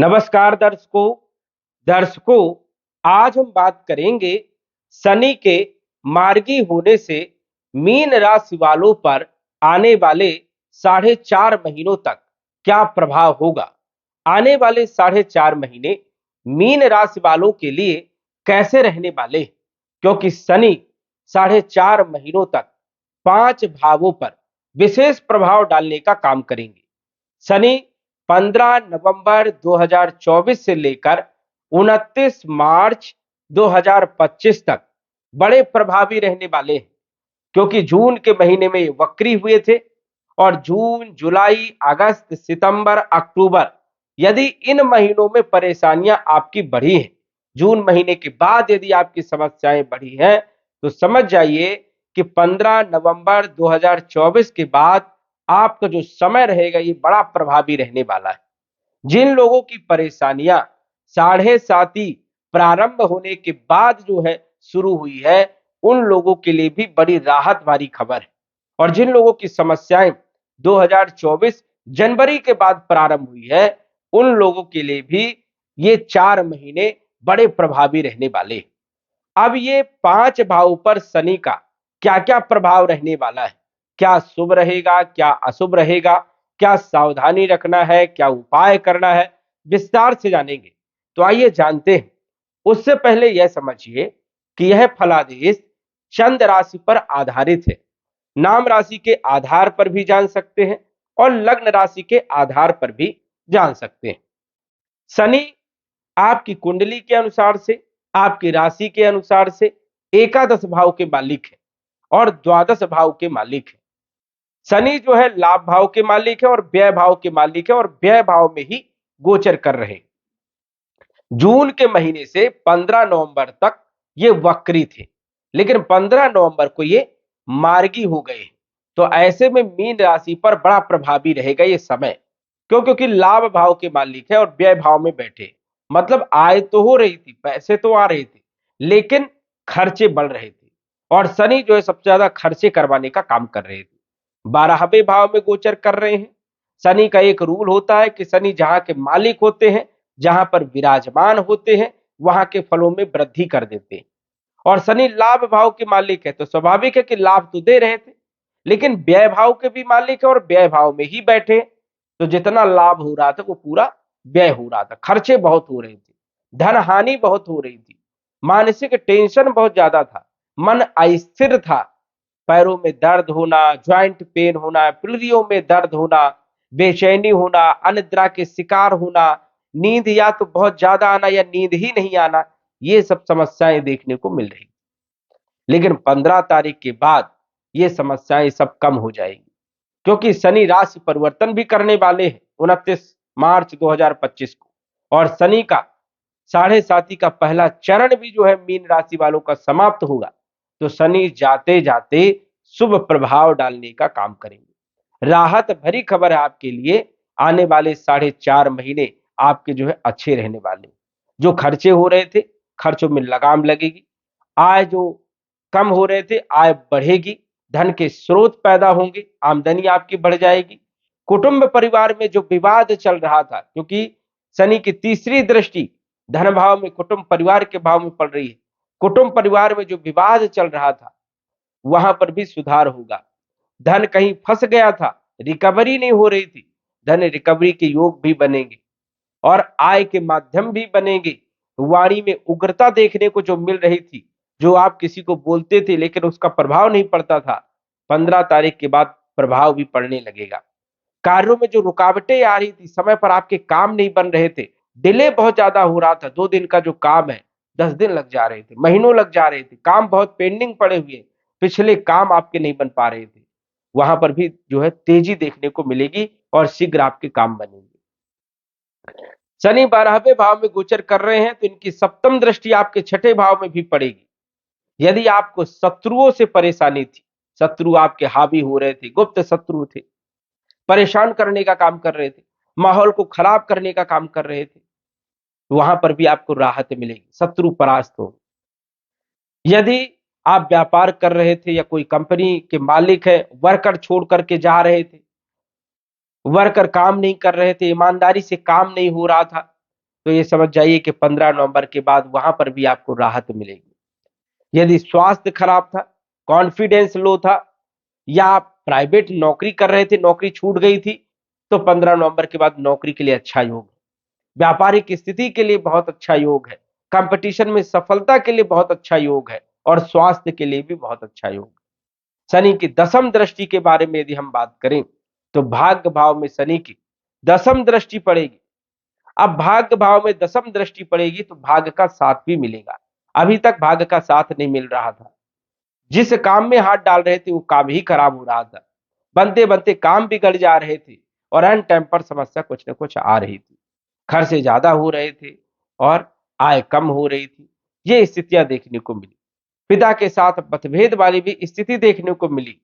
नमस्कार दर्शकों, आज हम बात करेंगे शनि के मार्गी होने से मीन राशि वालों पर आने वाले 4.5 महीनों तक क्या प्रभाव होगा। आने वाले 4.5 महीने मीन राशि वालों के लिए कैसे रहने वाले हैं, क्योंकि शनि 4.5 महीनों तक 5 भावों पर विशेष प्रभाव डालने का काम करेंगे। शनि 15 नवंबर 2024 से लेकर 29 मार्च 2025 तक बड़े प्रभावी रहने वाले हैं, क्योंकि जून के महीने में वक्री हुए थे और जून, जुलाई, अगस्त, सितंबर, अक्टूबर, यदि इन महीनों में परेशानियां आपकी बढ़ी हैं, जून महीने के बाद यदि आपकी समस्याएं बढ़ी हैं, तो समझ जाइए कि 15 नवंबर 2024 के बाद आपका जो समय रहेगा ये बड़ा प्रभावी रहने वाला है। जिन लोगों की परेशानियां 7.5 प्रारंभ होने के बाद जो है शुरू हुई है, उन लोगों के लिए भी बड़ी राहत वाली खबर है। और जिन लोगों की समस्याएं 2024 जनवरी के बाद प्रारंभ हुई है, उन लोगों के लिए भी ये 4 महीने बड़े प्रभावी रहने वाले हैं। अब ये 5 भाव पर शनि का क्या क्या प्रभाव रहने वाला है, क्या शुभ रहेगा, क्या अशुभ रहेगा, क्या सावधानी रखना है, क्या उपाय करना है, विस्तार से जानेंगे। तो आइए जानते हैं। उससे पहले यह समझिए कि यह फलादेश चंद्र राशि पर आधारित है। नाम राशि के आधार पर भी जान सकते हैं और लग्न राशि के आधार पर भी जान सकते हैं। शनि आपकी कुंडली के अनुसार से, आपकी राशि के अनुसार से एकादश भाव के मालिक है और द्वादश भाव के मालिक है। शनि जो है लाभ भाव के मालिक है और व्यय भाव के मालिक है और व्यय भाव में ही गोचर कर रहे हैं। जून के महीने से 15 नवंबर तक ये वक्री थे, लेकिन 15 नवंबर को ये मार्गी हो गए। तो ऐसे में मीन राशि पर बड़ा प्रभावी रहेगा ये समय, क्योंकि लाभ भाव के मालिक है और व्यय भाव में बैठे, मतलब आय तो हो रही थी, पैसे तो आ रहे थे, लेकिन खर्चे बढ़ रहे थे। और शनि जो है सबसे ज्यादा खर्चे करवाने का काम कर रहे थे। 12वें भाव में गोचर कर रहे हैं। शनि का एक रूल होता है कि शनि जहां के मालिक होते हैं, जहां पर विराजमान होते हैं, वहां के फलों में वृद्धि कर देते हैं। और शनि लाभ भाव के मालिक है, तो स्वाभाविक है कि लाभ तो दे रहे थे, लेकिन व्यय भाव के भी मालिक है और व्यय भाव में ही बैठे, तो जितना लाभ हो रहा था वो पूरा व्यय हो रहा था। खर्चे बहुत हो रहे थे, धन हानि बहुत हो रही थी, मानसिक टेंशन बहुत ज्यादा था, मन अस्थिर था, पैरों में दर्द होना, ज्वाइंट पेन होना, पीढ़ियों में दर्द होना, बेचैनी होना, अनिद्रा के शिकार होना, नींद या तो बहुत ज्यादा आना या नींद ही नहीं आना, ये सब समस्याएं देखने को मिल रही। लेकिन 15 तारीख के बाद ये समस्याएं सब कम हो जाएंगी, क्योंकि शनि राशि परिवर्तन भी करने वाले हैं 29 मार्च 2025 को। और शनि का 7.5 का पहला चरण भी जो है मीन राशि वालों का समाप्त होगा। तो शनि जाते जाते शुभ प्रभाव डालने का काम करेंगे। राहत भरी खबर है आपके लिए, आने वाले 4.5 महीने आपके जो है अच्छे रहने वाले। जो खर्चे हो रहे थे, खर्चों में लगाम लगेगी। आय जो कम हो रहे थे, आय बढ़ेगी। धन के स्रोत पैदा होंगे, आमदनी आपकी बढ़ जाएगी। कुटुंब परिवार में जो विवाद चल रहा था, क्योंकि शनि की तीसरी दृष्टि धन भाव में, कुटुंब परिवार के भाव में पड़ रही है, कुटुंब परिवार में जो विवाद चल रहा था वहां पर भी सुधार होगा। धन कहीं फंस गया था, रिकवरी नहीं हो रही थी, धन रिकवरी के योग भी बनेंगे और आय के माध्यम भी बनेंगे। वाणी में उग्रता देखने को जो मिल रही थी, जो आप किसी को बोलते थे लेकिन उसका प्रभाव नहीं पड़ता था, 15 तारीख के बाद प्रभाव भी पड़ने लगेगा। कार्यों में जो रुकावटें आ रही थी, समय पर आपके काम नहीं बन रहे थे, डिले बहुत ज्यादा हो रहा था, 2 दिन का जो काम है 10 दिन लग जा रहे थे, महीनों लग जा रहे थे, काम बहुत पेंडिंग पड़े हुए, पिछले काम आपके नहीं बन पा रहे थे, वहां पर भी जो है तेजी देखने को मिलेगी और शीघ्र आपके काम बनेंगे। शनि 12वें भाव में गोचर कर रहे हैं, तो इनकी सप्तम दृष्टि आपके 6ठे भाव में भी पड़ेगी। यदि आपको शत्रुओं से परेशानी थी, शत्रु आपके हावी हो रहे थे, गुप्त शत्रु थे, परेशान करने का काम कर रहे थे, माहौल को खराब करने का काम कर रहे थे, वहां पर भी आपको राहत मिलेगी, शत्रु परास्त हो। यदि आप व्यापार कर रहे थे या कोई कंपनी के मालिक है, वर्कर छोड़ करके जा रहे थे, वर्कर काम नहीं कर रहे थे, ईमानदारी से काम नहीं हो रहा था, तो ये समझ जाइए कि 15 नवंबर के बाद वहां पर भी आपको राहत मिलेगी। यदि स्वास्थ्य खराब था, कॉन्फिडेंस लो था, या आप प्राइवेट नौकरी कर रहे थे, नौकरी छूट गई थी, तो 15 नवंबर के बाद नौकरी के लिए अच्छा योग है। व्यापारिक स्थिति के लिए बहुत अच्छा योग है। कंपटीशन में सफलता के लिए बहुत अच्छा योग है। और स्वास्थ्य के लिए भी बहुत अच्छा योग है। शनि की दसम दृष्टि के बारे में यदि हम बात करें, तो भाग्य भाव में शनि की दसम दृष्टि पड़ेगी। अब भाग्य भाव में दसम दृष्टि पड़ेगी तो भाग्य का साथ भी मिलेगा। अभी तक भाग्य का साथ नहीं मिल रहा था। जिस काम में हाथ डाल रहे थे वो काम ही खराब हो रहा था। बनते बनते काम बिगड़ जा रहे थे और अन टाइम पर समस्या कुछ न कुछ आ रही थी। खर्चे ज्यादा हो रहे थे और आय कम हो रही थी। ये स्थितियां देखने को मिली। पिता के साथ मतभेद वाली भी स्थिति देखने को मिली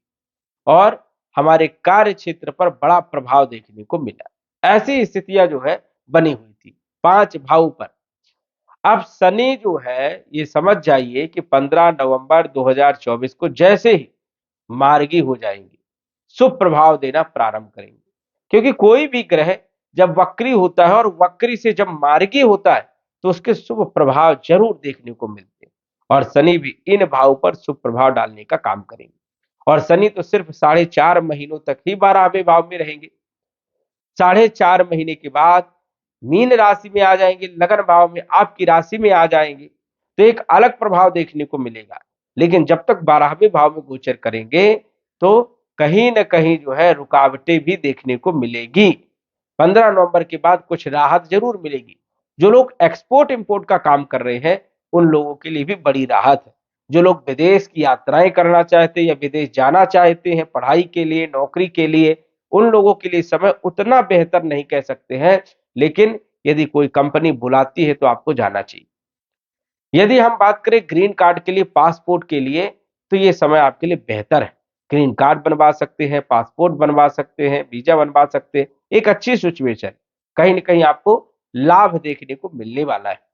और हमारे कार्य क्षेत्र पर बड़ा प्रभाव देखने को मिला। ऐसी स्थितियां जो है बनी हुई थी 5 भाव पर। अब शनि जो है ये समझ जाइए कि 15 नवंबर 2024 को जैसे ही मार्गी हो जाएंगे, शुभ प्रभाव देना प्रारंभ करेंगे। क्योंकि कोई भी ग्रह जब वक्री होता है और वक्री से जब मार्गी होता है तो उसके शुभ प्रभाव जरूर देखने को मिलते हैं। और शनि भी इन भाव पर शुभ प्रभाव डालने का काम करेंगे। और शनि तो सिर्फ 4.5 महीनों तक ही 12वें भाव में रहेंगे। 4.5 महीने के बाद मीन राशि में आ जाएंगे, लगन भाव में आपकी राशि में आ जाएंगे, तो एक अलग प्रभाव देखने को मिलेगा। लेकिन जब तक 12वें भाव में गोचर करेंगे तो कहीं ना कहीं जो है रुकावटें भी देखने को मिलेगी। 15 नवंबर के बाद कुछ राहत जरूर मिलेगी। जो लोग एक्सपोर्ट इंपोर्ट का काम कर रहे हैं उन लोगों के लिए भी बड़ी राहत है। जो लोग विदेश की यात्राएं करना चाहते हैं या विदेश जाना चाहते हैं पढ़ाई के लिए, नौकरी के लिए, उन लोगों के लिए समय उतना बेहतर नहीं कह सकते हैं। लेकिन यदि कोई कंपनी बुलाती है तो आपको जाना चाहिए। यदि हम बात करें ग्रीन कार्ड के लिए, पासपोर्ट के लिए, तो ये समय आपके लिए बेहतर है। ग्रीन कार्ड बनवा सकते हैं, पासपोर्ट बनवा सकते हैं, वीजा बनवा सकते हैं। एक अच्छी सिचुएशन, कहीं ना कहीं आपको लाभ देखने को मिलने वाला है।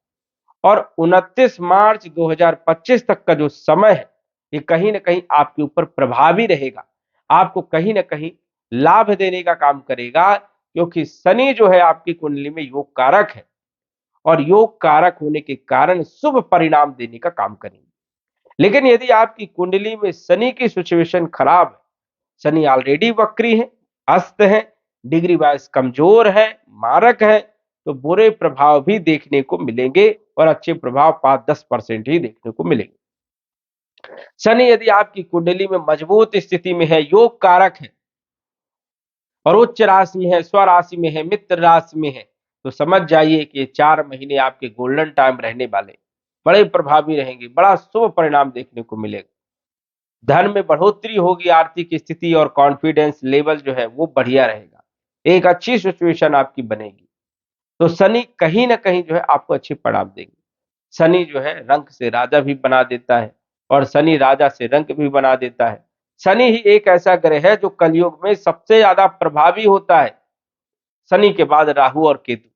और 29 मार्च 2025 तक का जो समय है ये कहीं ना कहीं आपके ऊपर प्रभावी रहेगा। आपको कहीं ना कहीं लाभ देने का काम करेगा। क्योंकि शनि जो है आपकी कुंडली में योग कारक है और योग कारक होने के कारण शुभ परिणाम देने का काम करेंगे। लेकिन यदि आपकी कुंडली में शनि की सिचुएशन खराब है, शनि ऑलरेडी वक्री है, अस्त है, डिग्री वाइज कमजोर है, मारक है, तो बुरे प्रभाव भी देखने को मिलेंगे और अच्छे प्रभाव 5-10% ही देखने को मिलेंगे। शनि यदि आपकी कुंडली में मजबूत स्थिति में है, योग कारक है और उच्च राशि में है, स्वराशि में है, मित्र राशि में है, तो समझ जाइए कि ये 4 महीने आपके गोल्डन टाइम रहने वाले, बड़े प्रभावी रहेंगे, बड़ा शुभ परिणाम देखने को मिलेगा। धन में बढ़ोतरी होगी, आर्थिक स्थिति और कॉन्फिडेंस लेवल जो है वो बढ़िया रहेगा। एक अच्छी सिचुएशन आपकी बनेगी। तो शनि कहीं ना कहीं जो है आपको अच्छे परिणाम देंगे। शनि जो है रंक से राजा भी बना देता है और शनि राजा से रंक भी बना देता है। शनि ही एक ऐसा ग्रह है जो कलयुग में सबसे ज्यादा प्रभावी होता है। शनि के बाद राहु और केतु।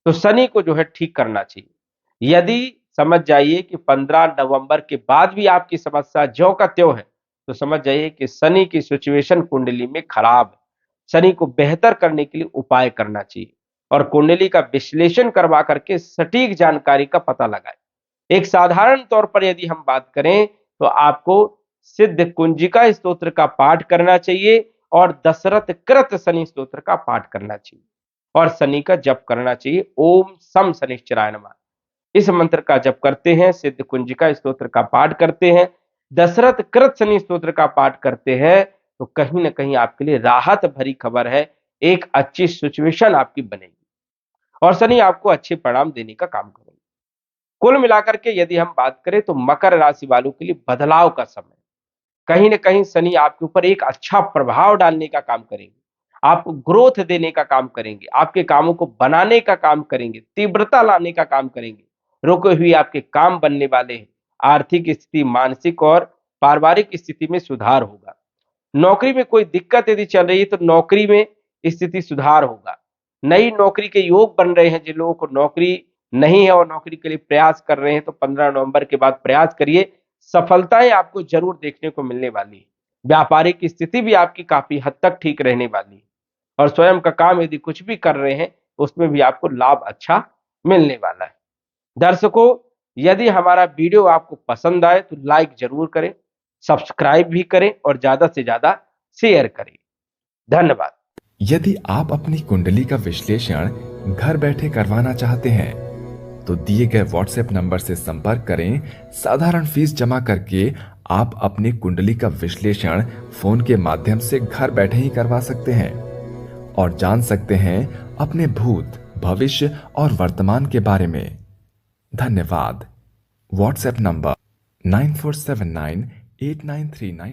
तो शनि को जो है ठीक करना चाहिए। यदि समझ जाइए कि 15 नवंबर के बाद भी आपकी समस्या ज्यों का त्यों है, तो समझ जाइए कि शनि की सिचुएशन कुंडली में खराब है। शनि को बेहतर करने के लिए उपाय करना चाहिए और कुंडली का विश्लेषण करवा करके सटीक जानकारी का पता लगाए। एक साधारण तौर पर यदि हम बात करें तो आपको सिद्ध कुंजिका स्तोत्र का पाठ करना चाहिए और दशरथ कृत शनि स्तोत्र का पाठ करना चाहिए और शनि का जप करना चाहिए। ओम सम शनिश्चराय नमः, इस मंत्र का जप करते हैं, सिद्ध कुंजिका स्तोत्र का पाठ करते हैं, दशरथ कृत शनि स्तोत्र का पाठ करते हैं, तो कहीं ना कहीं आपके लिए राहत भरी खबर है। एक अच्छी सिचुएशन आपकी बनेगी और शनि आपको अच्छे परिणाम देने का काम करेंगे। कुल मिलाकर के यदि हम बात करें तो मकर राशि वालों के लिए बदलाव का समय, कहीं ना कहीं शनि आपके ऊपर एक अच्छा प्रभाव डालने का काम करेंगे। आपको ग्रोथ देने का काम करेंगे, आपके कामों को बनाने का काम करेंगे, तीव्रता लाने का काम करेंगे। रुके हुए आपके काम बनने वाले हैं। आर्थिक स्थिति, मानसिक और पारिवारिक स्थिति में सुधार होगा। नौकरी में कोई दिक्कत यदि चल रही है तो नौकरी में स्थिति सुधार होगा। नई नौकरी के योग बन रहे हैं। जिन लोगों को नौकरी नहीं है और नौकरी के लिए प्रयास कर रहे हैं तो 15 नवंबर के बाद प्रयास करिए, सफलताएं आपको जरूर देखने को मिलने वाली है। व्यापारिक स्थिति भी आपकी काफी हद तक ठीक रहने वाली है और स्वयं का काम यदि कुछ भी कर रहे हैं उसमें भी आपको लाभ अच्छा मिलने वाला है। दर्शकों, यदि हमारा वीडियो आपको पसंद आए तो लाइक जरूर करें, सब्सक्राइब भी करें और ज्यादा से ज्यादा शेयर करें। धन्यवाद। यदि आप अपनी कुंडली का विश्लेषण घर बैठे करवाना चाहते हैं तो दिए गए व्हाट्सएप नंबर से संपर्क करें। साधारण फीस जमा करके आप अपनी कुंडली का विश्लेषण फोन के माध्यम से घर बैठे ही करवा सकते हैं और जान सकते हैं अपने भूत, भविष्य और वर्तमान के बारे में। धन्यवाद। WhatsApp number 94798939